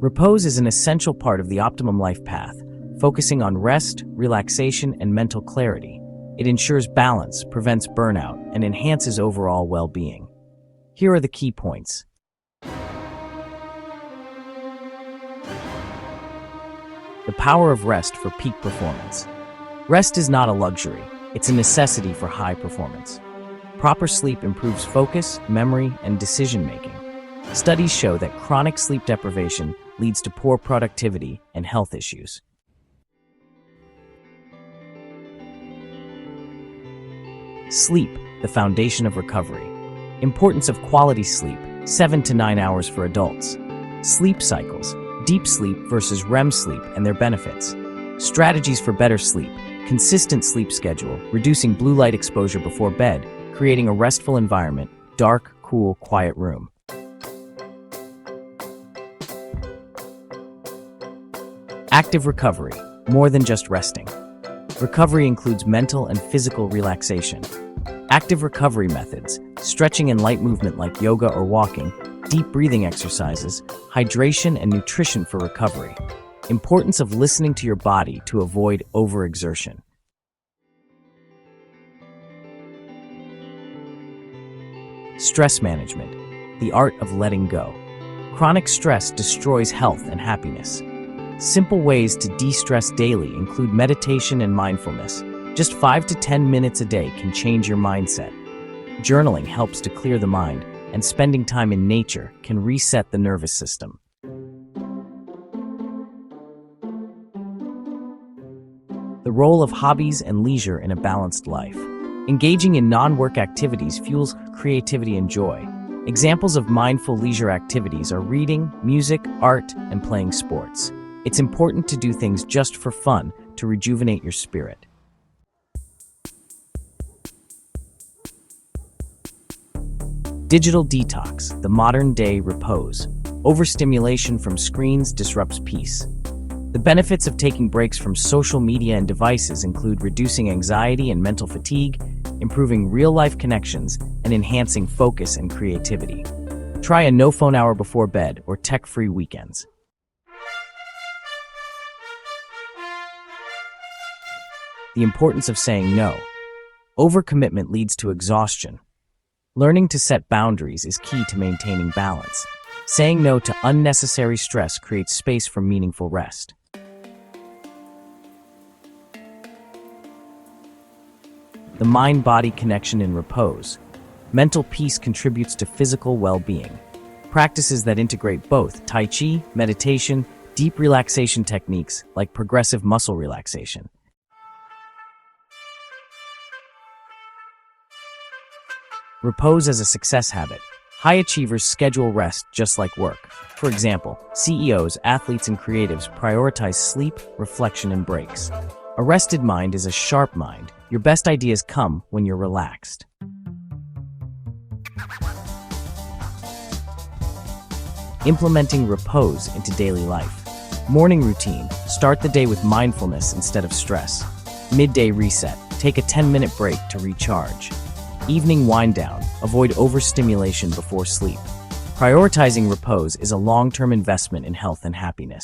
Repose is an essential part of the Optimum Life path, focusing on rest, relaxation, and mental clarity. It ensures balance, prevents burnout, and enhances overall well-being. Here are the key points. The power of rest for peak performance. Rest is not a luxury, it's a necessity for high performance. Proper sleep improves focus, memory, and decision-making. Studies show that chronic sleep deprivation leads to poor productivity and health issues. Sleep, the foundation of recovery. Importance of quality sleep, 7 to 9 hours for adults. Sleep cycles, deep sleep versus REM sleep and their benefits. Strategies for better sleep, consistent sleep schedule, reducing blue light exposure before bed, creating a restful environment, dark, cool, quiet room. Active recovery, more than just resting. Recovery includes mental and physical relaxation. Active recovery methods, stretching and light movement like yoga or walking, deep breathing exercises, hydration and nutrition for recovery. Importance of listening to your body to avoid overexertion. Stress management, the art of letting go. Chronic stress destroys health and happiness. Simple ways to de-stress daily include meditation and mindfulness. Just 5 to 10 minutes a day can change your mindset. Journaling helps to clear the mind, and spending time in nature can reset the nervous system. The role of hobbies and leisure in a balanced life. Engaging in non-work activities fuels creativity and joy. Examples of mindful leisure activities are reading, music, art, and playing sports. It's important to do things just for fun to rejuvenate your spirit. Digital detox, the modern-day repose. Overstimulation from screens disrupts peace. The benefits of taking breaks from social media and devices include reducing anxiety and mental fatigue, improving real-life connections, and enhancing focus and creativity. Try a no-phone hour before bed or tech-free weekends. The importance of saying no. Overcommitment leads to exhaustion. Learning to set boundaries is key to maintaining balance. Saying no to unnecessary stress creates space for meaningful rest. The mind-body connection in repose. Mental peace contributes to physical well-being. Practices that integrate both Tai Chi, meditation, deep relaxation techniques like progressive muscle relaxation. Repose as a success habit. High achievers schedule rest just like work. For example, CEOs, athletes, and creatives prioritize sleep, reflection, and breaks. A rested mind is a sharp mind. Your best ideas come when you're relaxed. Implementing repose into daily life. Morning routine. Start the day with mindfulness instead of stress. Midday reset. Take a 10-minute break to recharge. Evening wind down. Avoid overstimulation before sleep. Prioritizing repose is a long-term investment in health and happiness.